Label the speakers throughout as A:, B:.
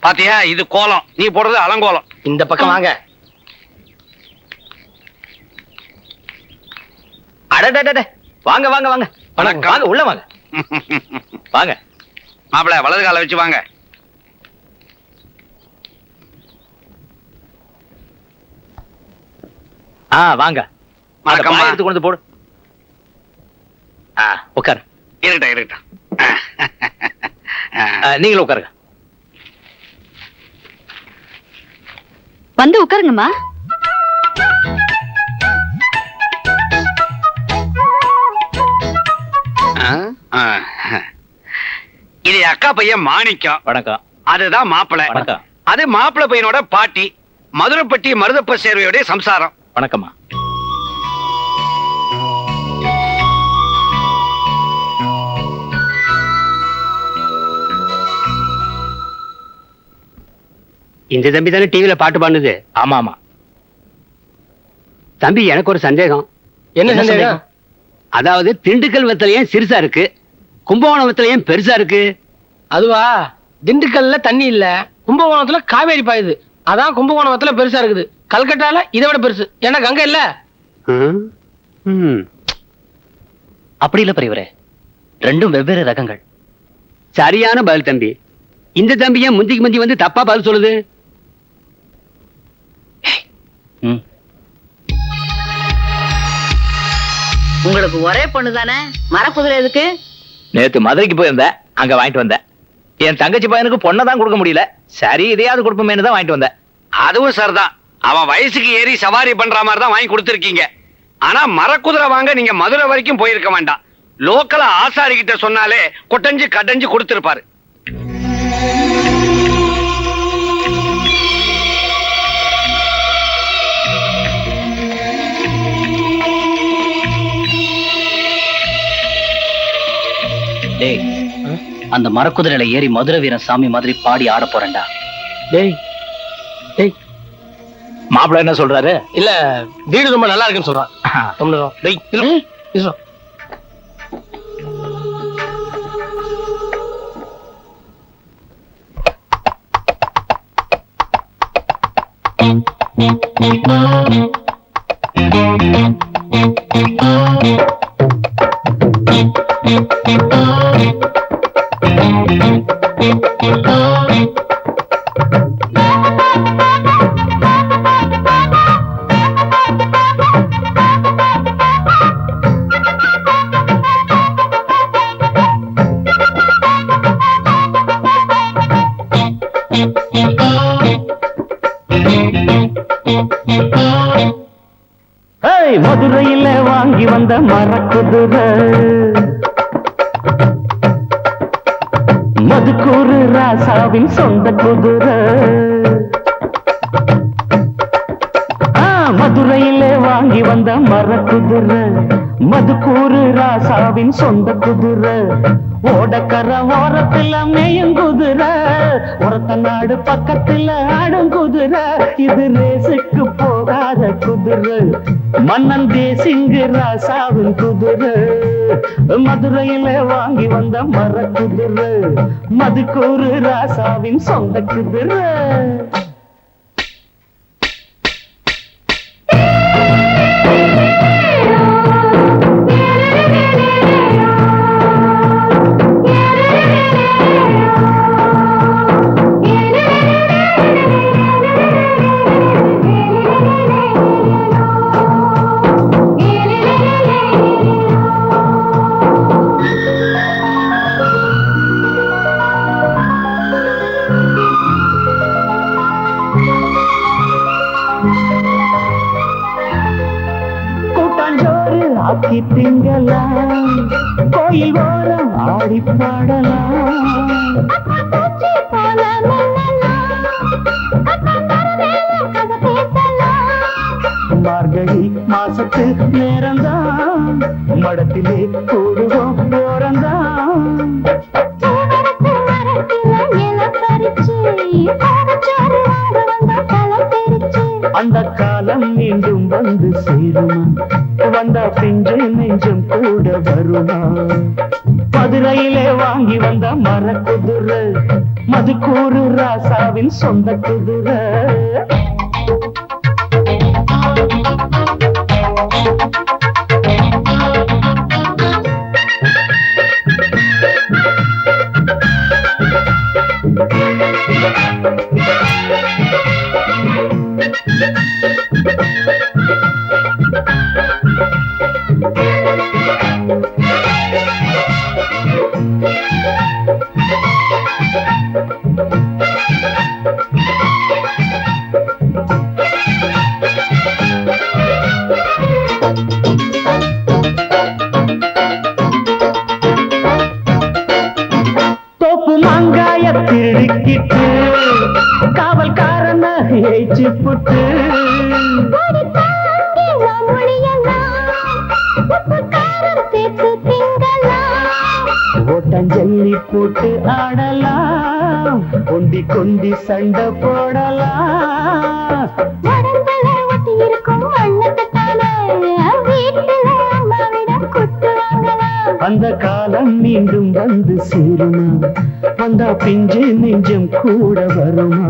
A: பாத்தியா, இது கோலம், நீ போடுறது அலங்கோலம்.
B: இந்த பக்கம் வாங்க. அடடடட, வாங்க வாங்க வாங்க.
A: வணக்கம்.
B: வாங்க, உள்ள வாங்க. வாங்க
A: மாப்பிள, வலது கால வச்சு வாங்க.
B: வாங்க.
A: வணக்கம்மா.
B: எடுத்து கொண்டு போடு. உட்காரு.
A: இருக்கட்டும் இருக்கட்டும்.
B: நீங்களும் உட்காருங்க.
C: வந்து உட்காருங்கம்மா.
A: இது அக்கா பையன் மாணிக்கம்.
B: வணக்கம்.
A: அதுதான் மாப்பிள.
B: வணக்கம்.
A: அது மாப்பிள பையனோட பாட்டி, மதுரைப்பட்டி மருதப்ப சேர்வையோட சம்சாரம்.
B: வணக்கம்மா.
D: இந்த தம்பி தானே டிவியில பாட்டு பாடுது?
B: ஆமா ஆமா.
D: தம்பி, எனக்கு ஒரு சந்தேகம்.
B: என்ன சந்தேகம்?
D: அதாவது திண்டுக்கல் வெத்தல ஏன் சிறுசா இருக்கு, கும்பகோணம் வெத்தல ஏன் பெருசா இருக்கு?
E: அதுவா, திண்டுக்கல்ல தண்ணி இல்ல, கும்பகோணத்துல காவேரி பாயுது, அதான் கும்பகோணம் வெத்தல பெருசா இருக்குது. கல்கட்டால இதை விட பெருசு, ஏன்னா கங்கை இல்ல.
B: அப்படி இல்ல பெரியவரே, ரெண்டும் வெவ்வேறு ரகங்கள்.
D: சரியான பதில் தம்பி. இந்த தம்பி ஏன் முந்திக்கு முந்தி வந்து தப்பா பதில் சொல்லுது?
F: உங்களுக்கு ஒரே பொண்ணு தானே, மரக்குதிரை எதுக்கு?
B: நேத்து மதுரைக்கு போயிருந்தேன், அங்க வாங்கிட்டு வந்தேன். என் தங்கச்சி பையனுக்கு பொண்ணை தான் கொடுக்க முடியல, சரி இதையாவது கொடுப்போமேனு தான் வாங்கிட்டு வந்தேன்.
A: அதுவும் சரிதான். அவன் வயசுக்கு ஏறி சவாரி பண்ற மாதிரி தான் வாங்கி கொடுத்திருக்கீங்க. ஆனா மரக்குதிரை வாங்க நீங்க மதுரை வரைக்கும் போயிருக்க வேண்டாம். லோக்கலா ஆசாரி கிட்ட சொன்னாலே கொட்டஞ்சு கடஞ்சு கொடுத்திருப்பாரு.
B: டேய், அந்த மரக்குதிரையில ஏறி மதுரை வீரன் சாமி மாதிரி பாடி ஆட போறேன்டா.
E: டேய் டேய்,
B: மாப்பிள்ள என்ன சொல்றாரு?
E: இல்ல வீடு ரொம்ப நல்லா இருக்குன்னு சொல்றான். டேய் இல்ல,
G: மதுரையில வாங்கி வந்த மரக்குதிரை மதுக்கூறு ராசாவின் சொந்த குதிரை. மதுரையில வாங்கி வந்த மரக்குதிரை மதுக்கூறு ராசாவின் சொந்த குதிரை. ஓடக்கர ஓரத்துல மேயும் குதிரை, ஒருத்த நாடு பக்கத்துல ஆடும் குதிரை. இது ரேசுக்கு போகாத குதிரை, மன்னன் தேசிங்கு ராசாவின் குதிரை. மதுரையில வாங்கி வந்த மரக்குதிரை மதுக்கூறு ராசாவின் சொந்த குதிரை. ஆக்கி திங்கலாம், கோயில் ஓரம் ஆடி பாடலாம். மார்கழி மாசத்து நேரம்தான், மடத்திலே கூடுவோம் ஓரம்தான். அந்த காலம் மீண்டும் வந்து சேருமா, வந்த பிஞ்சு நெஞ்சும் கூட வருமா. மதுரையிலே வாங்கி வந்த மரக்குதிரை மதுக்கூறு ராசாவின் சொந்த குதிரை. தோப்பு மாங்காய திருக்கிட்டு காவல்காரன ஏச்சு புட்டு ஓட்டஞ்சல்லி போட்டு ஆடலாம், கொண்டி கொண்டி சண்டை போடலாம். அந்த காலம் மீண்டும் வந்து சேருமா, வந்தா பிஞ்சு நெஞ்சம் கூட வருமா.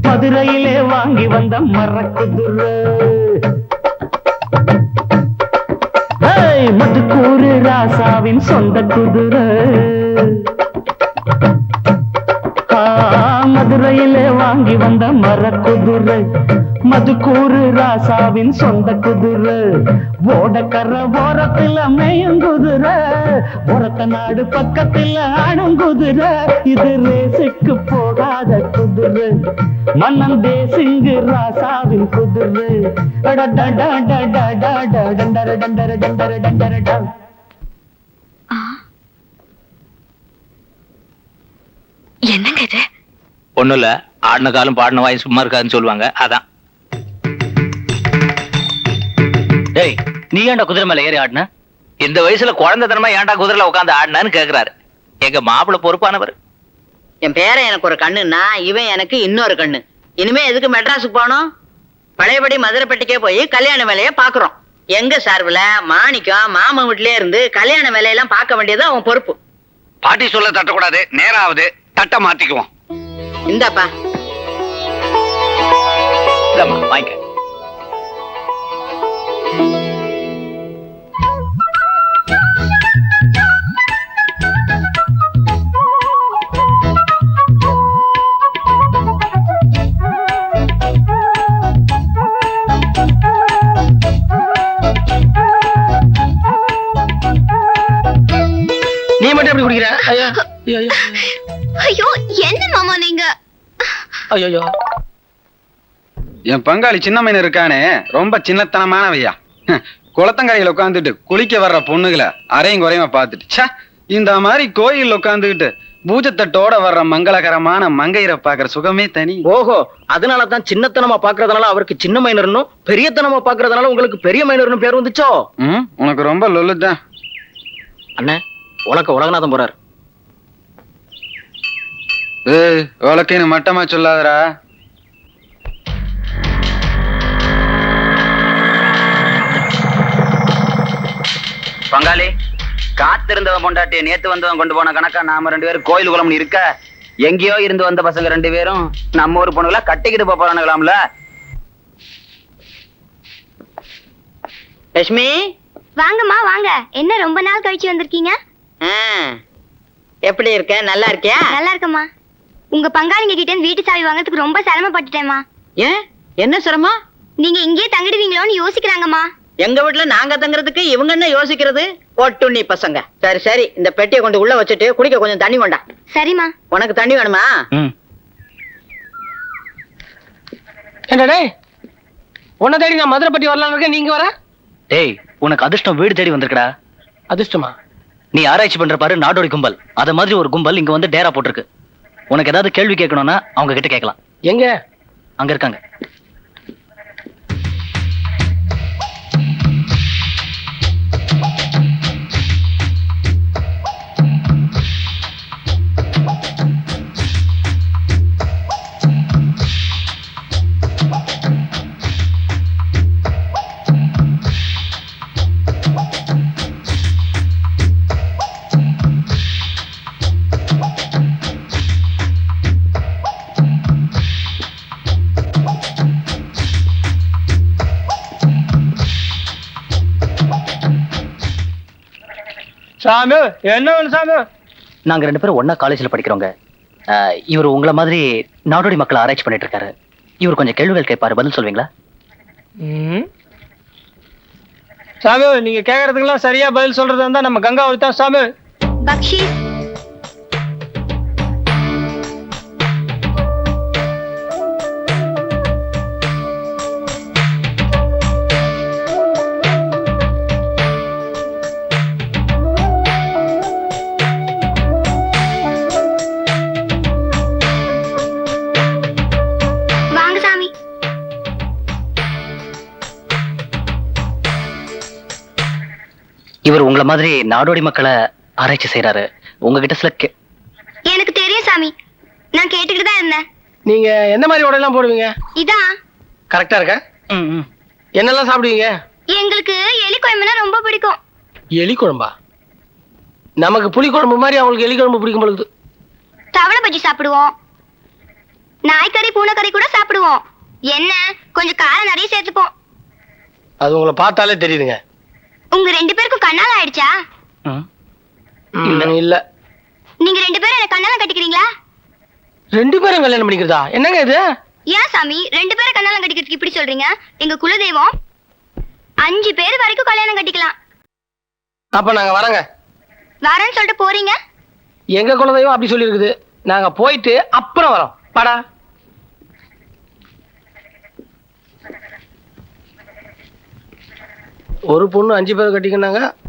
G: மதுரையிலே வாங்கி வந்த மரக்குதிரை, மதுக்கூறு ராசாவின் சொந்த குதிரை. மதுரையிலே வாங்கி வந்த மரக்குதிரை, மதுக்கூறு ராசாவின் சொந்த குதிரை. ஓடக்கர ஓரத்துல மேயுங்குதிரை, ஓரத்த நாடு பக்கத்துல ஆடுங்குதிரை. இது ரேசுக்கு போகாத குதிரை, மன்னன் தேசிங்கு ராசாவின் குதிரை.
C: என்னங்க இது?
B: ஒண்ணும் இல்ல, ஆடின காலம் பாடின வாய் சும்மா இருக்காதுன்னு சொல்லுவாங்க, அதான்.
D: டேய், நீ ஏன்டா குதிரை மேல ஏறி ஆடின?
B: இந்த வயசுல குழந்தைத்தனமா ஏன்டா குதிரையில உட்காந்து ஆடினான்னு கேக்குறாரு. எங்க மாப்பிள்ள பொறுப்பானவர்.
F: என் பேரன் எனக்கு ஒரு கண்ணுன்னா இவன் எனக்கு இன்னொரு கண்ணு. இனிமே எதுக்கு மெட்ராஸுக்கு போனோம்? பழையபடி மதுரைப்பட்டிக்கே போய் கல்யாண வேலையை பாக்குறோம். எங்க சார்பில் மாணிக்கம் மாமன் வீட்லயே இருந்து கல்யாண வேலையெல்லாம் பார்க்க வேண்டியது அவன் பொறுப்பு.
A: பாட்டி சொல்ல தட்டக்கூடாது, நேராவது தட்ட மாத்திக்குவோம்.
F: இந்தாப்பா.
B: வாங்க.
E: நீ மட்டும் எப்படி குடிக்கிற? ஐயோ
C: ஐயோ, என்ன மாமா நீங்க?
E: ஐயோ,
H: என் பங்காளி சின்ன மைனர் இருக்கானே, ரொம்ப சின்னத்தனமானவையா. குளத்தங்கரையில உட்காந்துட்டு குளிக்க வர்ற பொண்ணுகளை அரையும் குறையுமா பார்த்துட்டு, ச்சே, இந்த மாதிரி கோயில் உட்காந்துக்கிட்டு பூஜத்தட்டோட வர்ற மங்களகரமான மங்கையரை பாக்குற சுகமே தனி.
D: ஓஹோ, அதனாலதான் சின்னத்தனமா பாக்குறதுனால அவருக்கு சின்ன மைனர்னும், பெரியத்தனமா பாக்குறதுனால உங்களுக்கு பெரிய மைனர்னு பேர் வந்துச்சோ?
H: உனக்கு ரொம்ப லொல்லுதான்.
D: அண்ணே, உனக்கு உலகநாதம் போறாரு.
H: உலக்கைன்னு மட்டமா சொல்லாதரா.
B: பங்காளி, காத்திருந்தவன் பொண்டாட்டிய நேத்து வந்தவன் கொண்டு போன கணக்கா நாம 2 பேரும் கோயில் குளம்னு இருக்க, எங்கேயோ இருந்து வந்த பசங்க 2 பேரும் நம்ம ஒரு பொண்ணுகளா கட்டிக்கிட்டு போறானுங்களாம்ல.
F: லட்சுமி,
C: வாங்கம்மா வாங்க. என்ன ரொம்ப நாள் கழிச்சு வந்திருக்கீங்க?
F: எப்படி இருக்க? நல்லா இருக்கியா?
C: நல்லா இருக்கம்மா. உங்க பங்காளிங்க கிட்ட இருந்து வீட்டு சாவி வாங்குறதுக்கு ரொம்ப சிரமப்பட்டுட்டேம்மா.
F: ஏன், என்ன சிரமம்?
C: நீங்க இங்கேயே தங்கிடுவீங்களோன்னு யோசிக்கிறாங்கம்மா.
F: எங்க வீட்டுல நாங்க தங்குறதுக்கு இவங்க என்ன யோசிக்கிறது? ஒட்டுண்ணி பசங்க. சரி சரி, இந்த பெட்டியை கொண்டு உள்ள வச்சுட்டு குடிக்க கொஞ்சம் தண்ணி கொண்டா.
C: சரிம்மா.
F: உனக்கு தண்ணி வேணுமா?
E: என்னடே, உன்னை தேடி நான் மதுரைப்பட்டி வரலான்னு இருக்கேன், நீங்க வர?
D: டேய், உனக்கு அதிர்ஷ்டம் வீடு தேடி வந்திருக்கடா.
E: அதிர்ஷ்டமா?
D: நீ ஆராய்ச்சி பண்ற பாரு, நாடோடி கும்பல். அத மாதிரி ஒரு கும்பல் இங்க வந்து டேரா போட்டிருக்கு. உனக்கு ஏதாவது கேள்வி கேட்கணும்னா அவங்க கிட்ட கேட்கலாம்.
E: எங்க?
D: அங்க இருக்காங்க.
E: சாமி என்ன வேணும் சாமி?
D: நாங்க 2 பேரும் ஒண்ணா காலேஜ்ல படிக்கிறோங்க. இவர் உங்களை மாதிரி நாடோடி மக்களை ஆராய்ச்சி பண்ணிட்டு இருக்காரு. இவர் கொஞ்சம் கேள்விகள் கேட்பாரு, பதில் சொல்வீங்களா?
E: சாமி நீங்க கேக்குறதுக்கெல்லாம் சரியா பதில் சொல்றது இருந்தா நம்ம கங்காவதி தான் சாமி.
C: பக்ஷீஸ். வாங்க சாமி.
D: இவர் உங்களை மாதிரி நாடோடி மக்களை ஆராய்ச்சி செய்யறாரு. உங்ககிட்ட சில
C: எனக்கு தெரியும் சாமி, நான் கேட்டுக்கிட்டு தான் இருந்தேன்.
E: நீங்க எந்த மாதிரி உடையெல்லாம் போடுவீங்க?
C: இதான்.
E: கரெக்டா இருக்க? என்னெல்லாம் சாப்பிடுவீங்க?
C: எங்களுக்கு எலி குழம்புனா ரொம்ப பிடிக்கும்.
E: எலி குழம்பா? நமக்கு புளி குழம்பு மாதிரி அவங்களுக்கு எலி குழம்பு பிடிக்கும் பொழுது.
C: தவளை பஜ்ஜி சாப்பிடுவோம், நாய்க்கறி பூனைக்கறி கூட சாப்பிடுவோம். என்ன கொஞ்சம் காரம் நிறைய சேர்த்துப்போம்.
E: அது உங்களை பார்த்தாலே தெரியுதுங்க.
C: உங்க 2 பேருக்கும் கண்ணால ஆயிடுச்சா?
E: இல்ல.
C: நீங்க 2 பேரும் என்ன கண்ணால கட்டிக்கிறீங்களா?
E: 2 பேரும் கல்யாணம் பண்ணிக்கிறதா? என்னங்க இது?
C: ஏன் சாமி 2 பேரை கண்ணால கட்டிக்கிறதுக்கு இப்படி சொல்றீங்க? எங்க குலதெய்வம் 5 பேர் வரைக்கும் கல்யாணம் கட்டிக்கலாம்.
E: அப்ப நாங்க வரங்க.
C: வரேன்னு சொல்லிட்டு போறீங்க.
E: எங்க குலதெய்வம் அப்படி சொல்லி இருக்குது. நாங்க போயிட்டு அப்புறம் வரோம். பாடா. ஒரு பொண்ணு 5 பேர் கட்டிக்கினாங்க.